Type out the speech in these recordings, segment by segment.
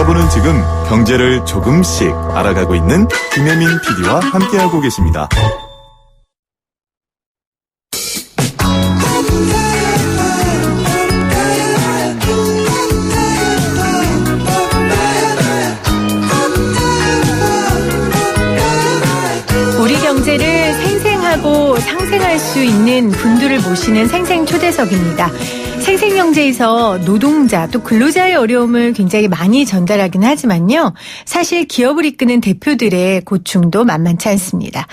여러분은 지금 경제를 조금씩 알아가고 있는 김혜민 PD와 함께하고 계십니다. 우리 경제를 생생하고 상생할 수 있는 분들을 모시는 생생초대석입니다. 생생경제에서 노동자 또 근로자의 어려움을 굉장히 많이 전달하긴 하지만요. 사실 기업을 이끄는 대표들의 고충도 만만치 않습니다.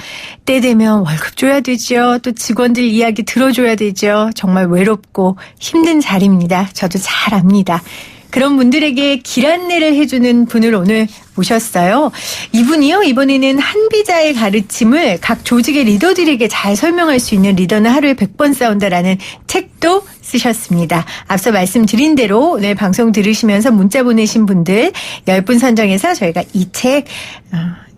때 되면 월급 줘야 되죠. 또 직원들 이야기 들어줘야 되죠. 정말 외롭고 힘든 자리입니다. 저도 잘 압니다. 그런 분들에게 길 안내를 해주는 분을 오늘 모셨어요. 이분이요, 이번에는 한비자의 가르침을 각 조직의 리더들에게 잘 설명할 수 있는 리더는 하루에 100번 싸운다라는 책도 쓰셨습니다. 앞서 말씀드린 대로 오늘 방송 들으시면서 문자 보내신 분들 10분 선정해서 저희가 이 책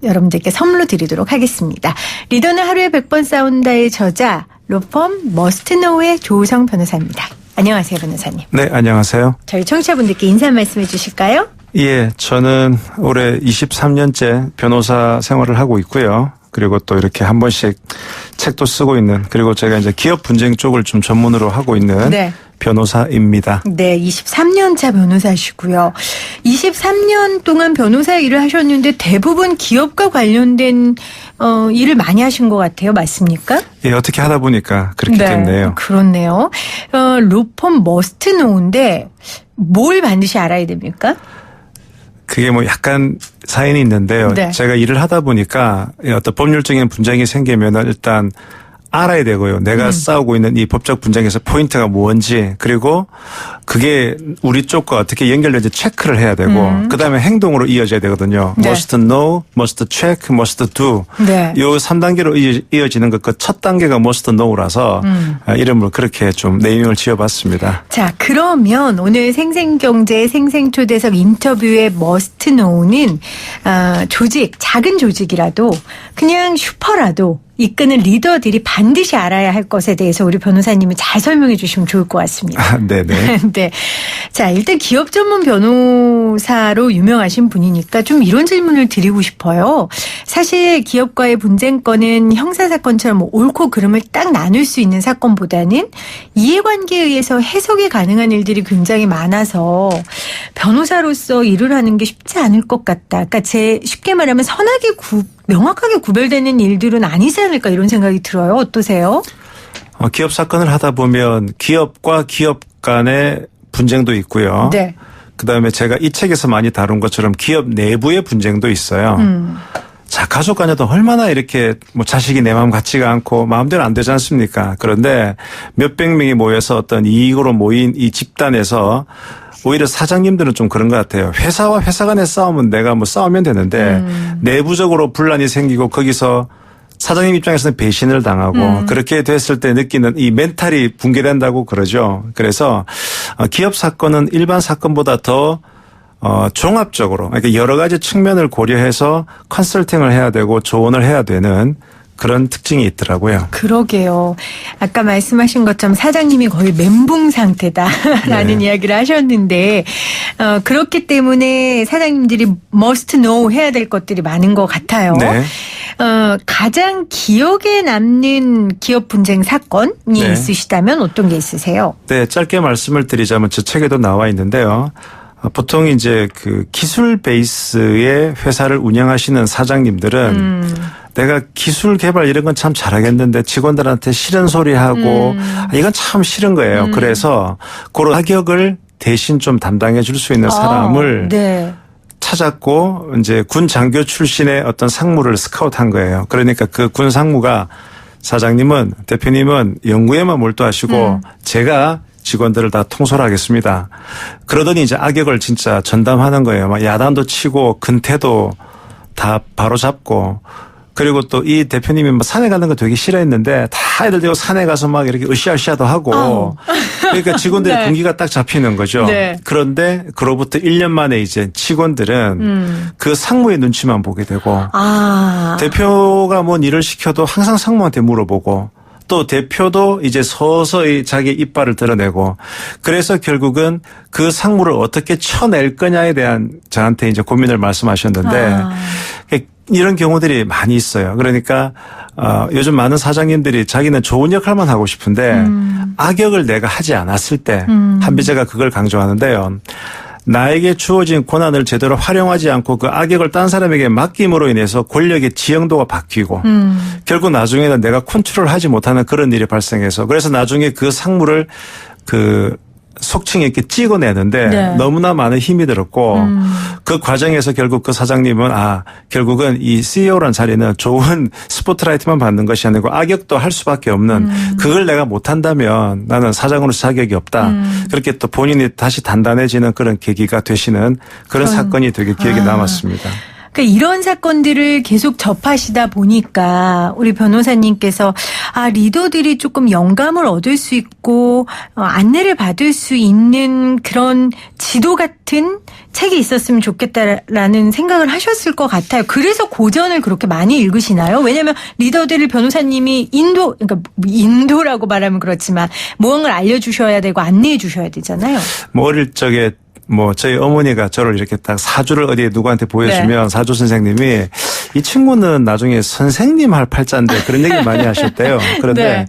여러분들께 선물로 드리도록 하겠습니다. 리더는 하루에 100번 싸운다의 저자 로펌 머스트노우의 조우성 변호사입니다. 안녕하세요, 변호사님. 네, 안녕하세요. 저희 청취자분들께 인사 말씀해 주실까요? 예, 저는 올해 23년째 변호사 생활을 하고 있고요. 그리고 또 이렇게 한 번씩 책도 쓰고 있는, 그리고 제가 이제 기업 분쟁 쪽을 좀 전문으로 하고 있는 네. 변호사입니다. 네, 23년 차 변호사시고요. 23년 동안 변호사 일을 하셨는데 대부분 기업과 관련된 일을 많이 하신 것 같아요. 맞습니까? 예, 어떻게 하다 보니까 그렇게 됐네요. 그렇네요. 로펌 머스트노우인데 뭘 반드시 알아야 됩니까? 그게 뭐 약간 사연이 있는데요. 네. 제가 일을 하다 보니까 어떤 법률적인 분쟁이 생기면 일단 알아야 되고요. 내가 싸우고 있는 이 법적 분쟁에서 포인트가 뭔지, 그리고 그게 우리 쪽과 어떻게 연결되는지 체크를 해야 되고, 그다음에 행동으로 이어져야 되거든요. 네. must know, must check, must do. 네. 요 3단계로 이어지는 것, 그 첫 단계가 must know라서 이름을 그렇게 좀 네이밍을 지어봤습니다. 자, 그러면 오늘 생생경제 생생초대석 인터뷰의 must know는 조직, 작은 조직이라도 그냥 슈퍼라도 이끄는 리더들이 반드시 알아야 할 것에 대해서 우리 변호사님이 잘 설명해 주시면 좋을 것 같습니다. 네네. 네. 자, 일단 기업 전문 변호사로 유명하신 분이니까 좀 이런 질문을 드리고 싶어요. 사실 기업과의 분쟁권은 형사사건처럼 뭐 옳고 그름을 딱 나눌 수 있는 사건보다는 이해관계에 의해서 해석이 가능한 일들이 굉장히 많아서 변호사로서 일을 하는 게 쉽지 않을 것 같다. 그러니까 쉽게 말하면 명확하게 구별되는 일들은 아니지 않을까 이런 생각이 들어요. 어떠세요? 기업 사건을 하다 보면 기업과 기업 간의 분쟁도 있고요. 네. 그다음에 제가 이 책에서 많이 다룬 것처럼 기업 내부의 분쟁도 있어요. 자, 가족 간에도 얼마나 이렇게 뭐 자식이 내 마음 같지가 않고 마음대로 안 되지 않습니까? 그런데 몇백 명이 모여서 어떤 이익으로 모인 이 집단에서 오히려 사장님들은 좀 그런 것 같아요. 회사와 회사 간의 싸움은 내가 뭐 싸우면 되는데 내부적으로 분란이 생기고 거기서 사장님 입장에서는 배신을 당하고 그렇게 됐을 때 느끼는 이 멘탈이 붕괴된다고 그러죠. 그래서 기업 사건은 일반 사건보다 더 종합적으로, 그러니까 여러 가지 측면을 고려해서 컨설팅을 해야 되고 조언을 해야 되는 그런 특징이 있더라고요. 그러게요. 아까 말씀하신 것처럼 사장님이 거의 멘붕 상태다라는 네. 이야기를 하셨는데 그렇기 때문에 사장님들이 must know 해야 될 것들이 많은 것 같아요. 네. 가장 기억에 남는 기업 분쟁 사건이 네. 있으시다면 어떤 게 있으세요? 네, 짧게 말씀을 드리자면 저 책에도 나와 있는데요. 보통 이제 그 기술 베이스의 회사를 운영하시는 사장님들은 내가 기술 개발 이런 건 참 잘하겠는데 직원들한테 싫은 소리 하고 이건 참 싫은 거예요. 그래서 그런 가격을 대신 좀 담당해 줄 수 있는 사람을 네. 찾았고 이제 군 장교 출신의 어떤 상무를 스카우트한 거예요. 그러니까 그 군 상무가 사장님은 대표님은 연구에만 몰두하시고 제가 직원들을 다 통솔하겠습니다. 그러더니 이제 악역을 진짜 전담하는 거예요. 막 야단도 치고 근태도 다 바로 잡고 그리고 또 이 대표님이 뭐 산에 가는 거 되게 싫어했는데 다 애들 데리고 산에 가서 막 이렇게 으쌰으쌰도 하고 그러니까 직원들의 네. 분기가 딱 잡히는 거죠. 네. 그런데 그로부터 1년 만에 이제 직원들은 그 상무의 눈치만 보게 되고 대표가 뭔 일을 시켜도 항상 상무한테 물어보고 또 대표도 이제 서서히 자기 이빨을 드러내고 그래서 결국은 그 상무를 어떻게 쳐낼 거냐에 대한 저한테 이제 고민을 말씀하셨는데 이런 경우들이 많이 있어요. 그러니까 요즘 많은 사장님들이 자기는 좋은 역할만 하고 싶은데 악역을 내가 하지 않았을 때 한비제가 그걸 강조하는데요. 나에게 주어진 권한을 제대로 활용하지 않고 그 악역을 딴 사람에게 맡김으로 인해서 권력의 지형도가 바뀌고 결국 나중에는 내가 컨트롤하지 못하는 그런 일이 발생해서 그래서 나중에 그 상무를 속칭 이렇게 찍어내는데 네. 너무나 많은 힘이 들었고 그 과정에서 결국 그 사장님은 결국은 이 CEO란 자리는 좋은 스포트라이트만 받는 것이 아니고 악역도 할 수밖에 없는 그걸 내가 못한다면 나는 사장으로서 자격이 없다. 그렇게 또 본인이 다시 단단해지는 그런 계기가 되시는 그런 사건이 되게 기억에 남았습니다. 그러니까 이런 사건들을 계속 접하시다 보니까 우리 변호사님께서 리더들이 조금 영감을 얻을 수 있고 안내를 받을 수 있는 그런 지도 같은 책이 있었으면 좋겠다라는 생각을 하셨을 것 같아요. 그래서 고전을 그렇게 많이 읽으시나요? 왜냐하면 리더들을 변호사님이 그러니까 인도라고 말하면 그렇지만 무언가를 알려주셔야 되고 안내해 주셔야 되잖아요. 어릴 적에 저희 어머니가 저를 이렇게 딱 사주를 어디에 누구한테 보여주면 네. 사주 선생님이 이 친구는 나중에 선생님 할 팔자인데 그런 얘기 많이 하셨대요. 그런데 네.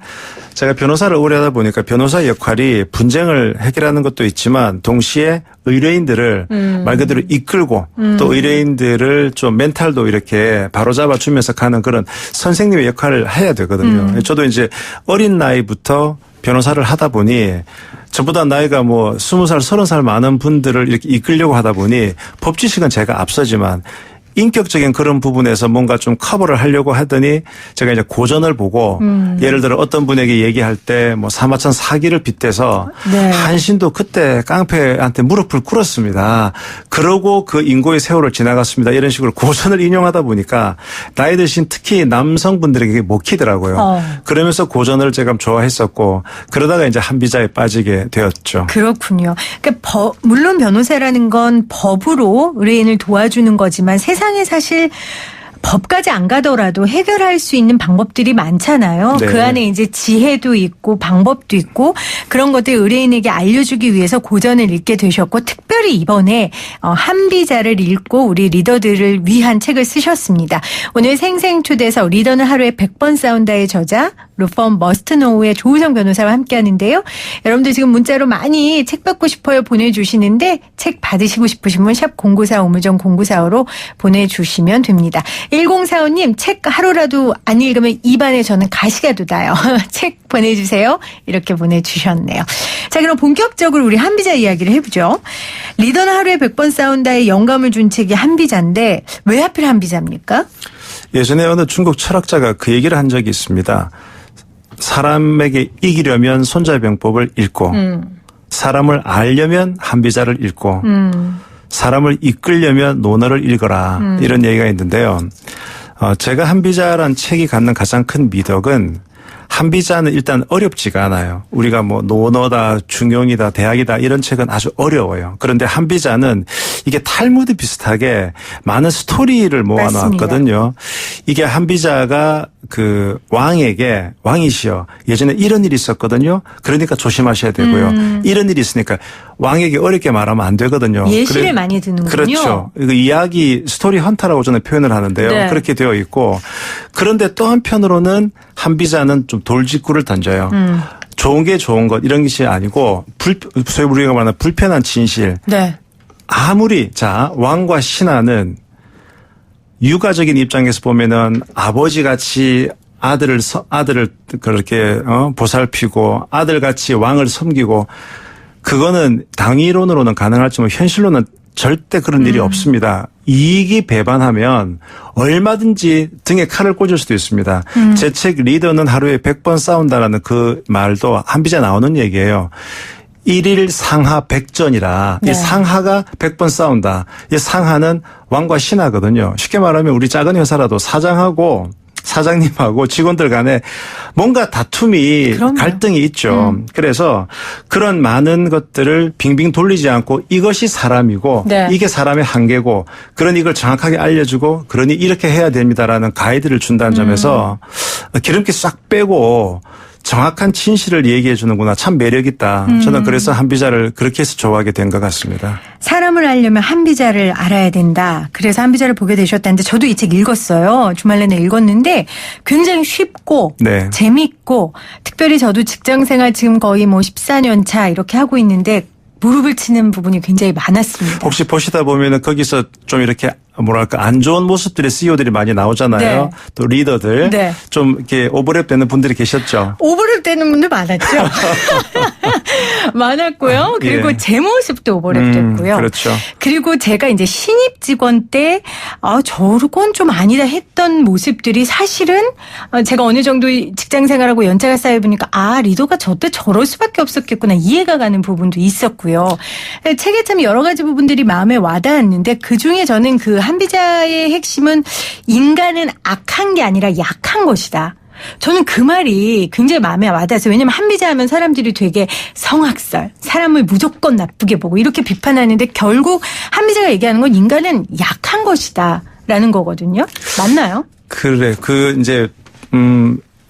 제가 변호사를 오래 하다 보니까 변호사 역할이 분쟁을 해결하는 것도 있지만 동시에 의뢰인들을 말 그대로 이끌고 또 의뢰인들을 좀 멘탈도 이렇게 바로잡아 주면서 가는 그런 선생님의 역할을 해야 되거든요. 저도 이제 어린 나이부터 변호사를 하다 보니 저보다 나이가 20살, 30살 많은 분들을 이렇게 이끌려고 하다 보니 법지식은 제가 앞서지만 인격적인 그런 부분에서 뭔가 좀 커버를 하려고 하더니 제가 이제 고전을 보고 예를 들어 어떤 분에게 얘기할 때 사마천 사기를 빗대서 네. 한신도 그때 깡패한테 무릎을 꿇었습니다. 그러고 그 인고의 세월을 지나갔습니다. 이런 식으로 고전을 인용하다 보니까 나이 드신 특히 남성분들에게 먹히더라고요. 그러면서 고전을 제가 좋아했었고 그러다가 이제 한비자에 빠지게 되었죠. 그렇군요. 그러니까 물론 변호사라는 건 법으로 의뢰인을 도와주는 거지만 세상에 사실 법까지 안 가더라도 해결할 수 있는 방법들이 많잖아요. 네. 그 안에 이제 지혜도 있고 방법도 있고 그런 것들 의뢰인에게 알려주기 위해서 고전을 읽게 되셨고 특별히 이번에 한비자를 읽고 우리 리더들을 위한 책을 쓰셨습니다. 오늘 생생초대서 리더는 하루에 100번 싸운다의 저자 루펌 머스트노우의 조우성 변호사와 함께하는데요. 여러분들 지금 문자로 많이 책 받고 싶어요 보내주시는데 책 받으시고 싶으시면 샵 0945 우무정 0945로 보내주시면 됩니다. 1045님 책 하루라도 안 읽으면 입안에 저는 가시가 돋아요. 책 보내주세요. 이렇게 보내주셨네요. 자 그럼 본격적으로 우리 한비자 이야기를 해보죠. 리더는 하루에 100번 싸운다에 영감을 준 책이 한비자인데 왜 하필 한비자입니까? 예전에 어느 중국 철학자가 그 얘기를 한 적이 있습니다. 사람에게 이기려면 손자병법을 읽고 사람을 알려면 한비자를 읽고 사람을 이끌려면 논어를 읽어라 이런 얘기가 있는데요. 제가 한비자란 책이 갖는 가장 큰 미덕은 한비자는 일단 어렵지가 않아요. 우리가 논어다, 중용이다, 대학이다 이런 책은 아주 어려워요. 그런데 한비자는 이게 탈무드 비슷하게 많은 스토리를 모아놓았거든요. 이게 한비자가 그 왕이시여 예전에 이런 일이 있었거든요. 그러니까 조심하셔야 되고요. 이런 일이 있으니까 왕에게 어렵게 말하면 안 되거든요. 예시를 많이 드는군요. 그렇죠. 그 이야기 스토리 헌터라고 저는 표현을 하는데요. 네. 그렇게 되어 있고 그런데 또 한편으로는 한비자는 좀 돌직구를 던져요. 좋은 게 좋은 것 이런 것이 아니고 소위 우리가 말하는 불편한 진실. 네. 아무리 왕과 신하는 육아적인 입장에서 보면은 아버지같이 아들을 그렇게 보살피고 아들같이 왕을 섬기고 그거는 당위론으로는 가능할지만 현실로는 절대 그런 일이 없습니다. 이익이 배반하면 얼마든지 등에 칼을 꽂을 수도 있습니다. 제 책 리더는 하루에 100번 싸운다라는 그 말도 한비자 나오는 얘기예요. 1일 상하 100전이라 네. 이 상하가 100번 싸운다. 이 상하는 왕과 신하거든요. 쉽게 말하면 우리 작은 회사라도 사장님하고 직원들 간에 뭔가 다툼이 그럼요. 갈등이 있죠. 그래서 그런 많은 것들을 빙빙 돌리지 않고 이것이 사람이고 네. 이게 사람의 한계고 그러니 이걸 정확하게 알려주고 그러니 이렇게 해야 됩니다라는 가이드를 준다는 점에서 기름기 싹 빼고 정확한 진실을 얘기해 주는구나. 참 매력 있다. 저는 그래서 한비자를 그렇게 해서 좋아하게 된 것 같습니다. 사람을 알려면 한비자를 알아야 된다. 그래서 한비자를 보게 되셨다는데 저도 이 책 읽었어요. 주말 내내 읽었는데 굉장히 쉽고 네. 재밌고 특별히 저도 직장생활 지금 거의 뭐 14년 차 이렇게 하고 있는데 무릎을 치는 부분이 굉장히 많았습니다. 혹시 보시다 보면은 거기서 좀 이렇게 뭐랄까 안 좋은 모습들의 CEO들이 많이 나오잖아요. 네. 또 리더들 네. 좀 이렇게 오버랩되는 분들이 계셨죠. 오버랩 되는 분들 많았죠. 많았고요. 그리고 예. 제 모습도 오버랩 됐고요. 그렇죠. 그리고 제가 이제 신입 직원 때 저건 좀 아니다 했던 모습들이 사실은 제가 어느 정도 직장 생활하고 연차가 쌓여보니까 리더가 저때 저럴 수밖에 없었겠구나 이해가 가는 부분도 있었고요. 책에 참 여러 가지 부분들이 마음에 와닿았는데 그중에 저는 그 한비자의 핵심은 인간은 악한 게 아니라 약한 것이다. 저는 그 말이 굉장히 마음에 와닿았어요. 왜냐하면 한비자 하면 사람들이 되게 성악설, 사람을 무조건 나쁘게 보고 이렇게 비판하는데 결국 한비자가 얘기하는 건 인간은 약한 것이다 라는 거거든요. 맞나요? 그래.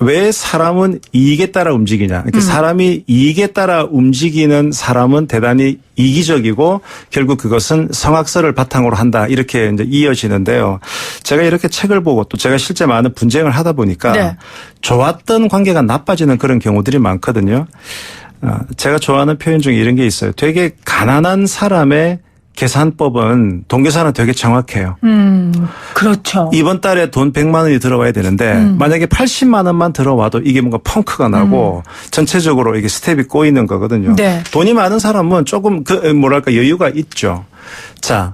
왜 사람은 이익에 따라 움직이냐. 그러니까 사람이 이익에 따라 움직이는 사람은 대단히 이기적이고 결국 그것은 성악설을 바탕으로 한다. 이렇게 이제 이어지는데요. 제가 이렇게 책을 보고 또 제가 실제 많은 분쟁을 하다 보니까 네. 좋았던 관계가 나빠지는 그런 경우들이 많거든요. 제가 좋아하는 표현 중에 이런 게 있어요. 되게 가난한 사람의 계산법은 돈 계산은 되게 정확해요. 그렇죠. 이번 달에 돈 100만 원이 들어와야 되는데 만약에 80만 원만 들어와도 이게 뭔가 펑크가 나고 전체적으로 이게 스텝이 꼬이는 거거든요. 네. 돈이 많은 사람은 조금 여유가 있죠. 자,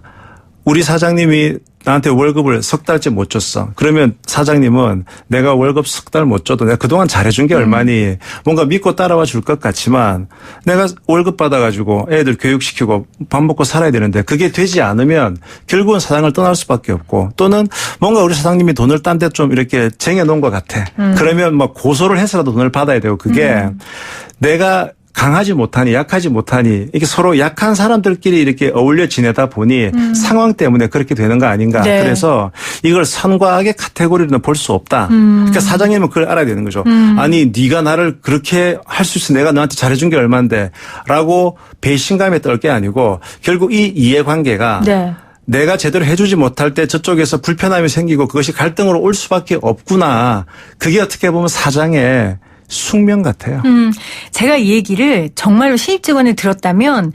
우리 사장님이 나한테 월급을 석 달째 못 줬어. 그러면 사장님은 내가 월급 석 달 못 줘도 내가 그동안 잘해준 게 얼마니 뭔가 믿고 따라와 줄 것 같지만 내가 월급 받아가지고 애들 교육시키고 밥 먹고 살아야 되는데 그게 되지 않으면 결국은 사장을 떠날 수밖에 없고 또는 뭔가 우리 사장님이 돈을 딴 데 좀 이렇게 쟁여놓은 것 같아. 그러면 뭐 고소를 해서라도 돈을 받아야 되고 그게 내가 강하지 못하니 약하지 못하니 이게 서로 약한 사람들끼리 이렇게 어울려 지내다 보니 상황 때문에 그렇게 되는 거 아닌가. 네. 그래서 이걸 선과 악의 카테고리로는 볼 수 없다. 그러니까 사장님은 그걸 알아야 되는 거죠. 아니 네가 나를 그렇게 할 수 있어. 내가 너한테 잘해준 게 얼만데 라고 배신감에 떨 게 아니고 결국 이 이해관계가 네. 내가 제대로 해주지 못할 때 저쪽에서 불편함이 생기고 그것이 갈등으로 올 수밖에 없구나. 그게 어떻게 보면 사장의 숙명 같아요. 제가 이 얘기를 정말로 신입 직원을 들었다면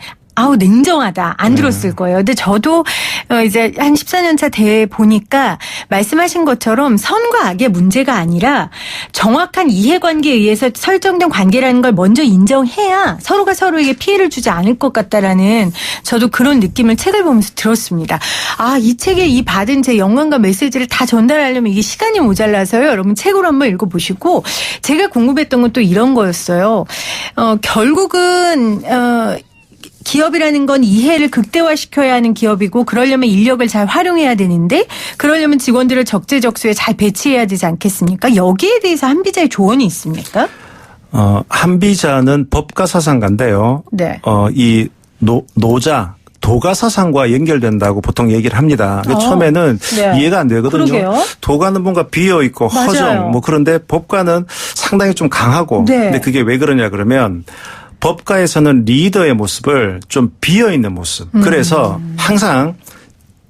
냉정하다. 안 들었을 거예요. 근데 저도 이제 한 14년 차 돼 보니까 말씀하신 것처럼 선과 악의 문제가 아니라 정확한 이해관계에 의해서 설정된 관계라는 걸 먼저 인정해야 서로가 서로에게 피해를 주지 않을 것 같다라는 저도 그런 느낌을 책을 보면서 들었습니다. 이 책에 이 받은 제 영감과 메시지를 다 전달하려면 이게 시간이 모자라서요. 여러분 책으로 한번 읽어보시고 제가 궁금했던 건 또 이런 거였어요. 결국은 기업이라는 건 이해를 극대화시켜야 하는 기업이고 그러려면 인력을 잘 활용해야 되는데 그러려면 직원들을 적재적소에 잘 배치해야 되지 않겠습니까? 여기에 대해서 한비자의 조언이 있습니까? 한비자는 법가사상가인데요. 네. 이 노자 도가사상과 연결된다고 보통 얘기를 합니다. 처음에는 네. 이해가 안 되거든요. 그러게요. 도가는 뭔가 비어있고 허정 그런데 법가는 상당히 좀 강하고 네. 근데 그게 왜 그러냐 그러면 법가에서는 리더의 모습을 좀 비어있는 모습. 그래서 항상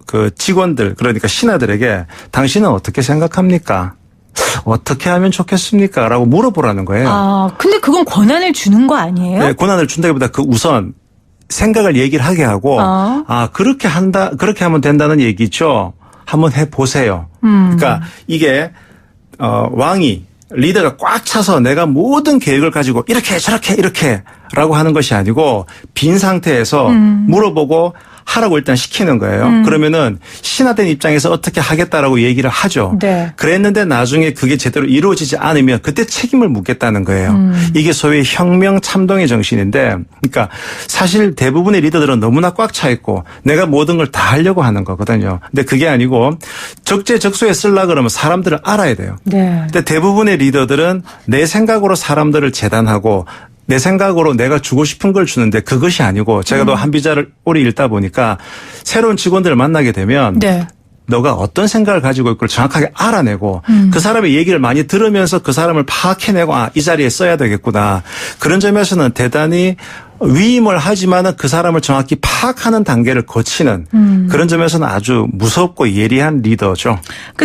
그 직원들 그러니까 신하들에게 당신은 어떻게 생각합니까? 어떻게 하면 좋겠습니까? 라고 물어보라는 거예요. 근데 그건 권한을 주는 거 아니에요? 네, 권한을 준다기보다 그 우선 생각을 얘기를 하게 하고 그렇게 하면 된다는 얘기죠. 한번 해보세요. 그러니까 이게 왕이 리더가 꽉 차서 내가 모든 계획을 가지고 이렇게 저렇게 이렇게 라고 하는 것이 아니고 빈 상태에서 물어보고 하라고 일단 시키는 거예요. 그러면은 신하된 입장에서 어떻게 하겠다라고 얘기를 하죠. 네. 그랬는데 나중에 그게 제대로 이루어지지 않으면 그때 책임을 묻겠다는 거예요. 이게 소위 혁명 참동의 정신인데 그러니까 사실 대부분의 리더들은 너무나 꽉 차 있고 내가 모든 걸 다 하려고 하는 거거든요. 근데 그게 아니고 적재적소에 쓰려고 그러면 사람들을 알아야 돼요. 네. 근데 대부분의 리더들은 내 생각으로 사람들을 재단하고 내 생각으로 내가 주고 싶은 걸 주는데 그것이 아니고 제가 또 한비자를 오래 읽다 보니까 새로운 직원들을 만나게 되면 네. 너가 어떤 생각을 가지고 있고 정확하게 알아내고 그 사람의 얘기를 많이 들으면서 그 사람을 파악해내고 이 자리에 써야 되겠구나. 그런 점에서는 대단히 위임을 하지만은 그 사람을 정확히 파악하는 단계를 거치는 그런 점에서는 아주 무섭고 예리한 리더죠.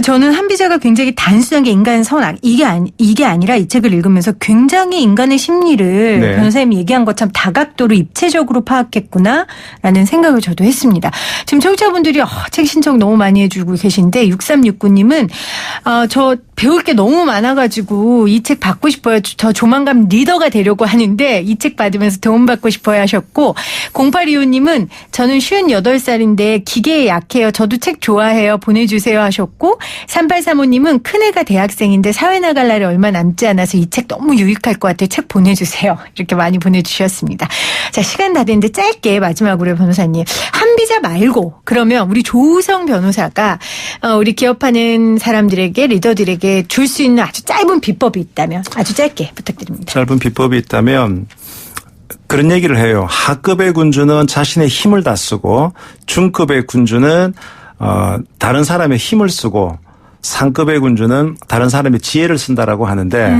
저는 한 비자가 굉장히 단순하게 인간 선악 이게 아니라 이 책을 읽으면서 굉장히 인간의 심리를 네. 변호사님이 얘기한 것처럼 다각도로 입체적으로 파악했구나라는 생각을 저도 했습니다. 지금 청취자분들이 책 신청 너무 많이 해주고 계신데 6369님은 저 배울 게 너무 많아가지고 이 책 받고 싶어요. 저 조만간 리더가 되려고 하는데 이 책 받으면서 도움받고 싶어요 하셨고 0825님은 저는 58살인데 기계에 약해요. 저도 책 좋아해요. 보내주세요 하셨고 3835님은 큰애가 대학생인데 사회 나갈 날이 얼마 남지 않아서 이 책 너무 유익할 것 같아요. 책 보내주세요. 이렇게 많이 보내주셨습니다. 자, 시간 다 됐는데 짧게 마지막으로 변호사님 한 비자 말고 그러면 우리 조우성 변호사가 우리 기업하는 사람들에게 리더들에게 줄 수 있는 아주 짧은 비법이 있다면 아주 짧게 부탁드립니다. 짧은 비법이 있다면 그런 얘기를 해요. 하급의 군주는 자신의 힘을 다 쓰고 중급의 군주는 다른 사람의 힘을 쓰고 상급의 군주는 다른 사람의 지혜를 쓴다라고 하는데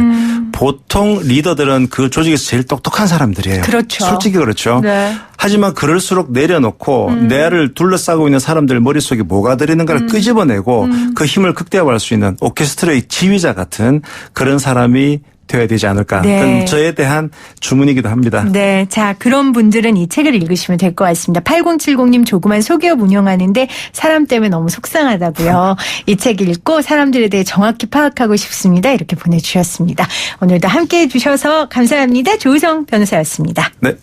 보통 리더들은 그 조직에서 제일 똑똑한 사람들이에요. 그렇죠. 솔직히 그렇죠. 네. 하지만 그럴수록 내려놓고 내를 둘러싸고 있는 사람들 머릿속에 뭐가 들어있는가를 끄집어내고 그 힘을 극대화할 수 있는 오케스트라의 지휘자 같은 그런 사람이 되어야 되지 않을까. 네. 그건 저에 대한 주문이기도 합니다. 네. 자, 그런 분들은 이 책을 읽으시면 될 것 같습니다. 8070님 조그만 소기업 운영하는데 사람 때문에 너무 속상하다고요. 이 책 읽고 사람들에 대해 정확히 파악하고 싶습니다. 이렇게 보내주셨습니다. 오늘도 함께해 주셔서 감사합니다. 조우성 변호사였습니다. 네.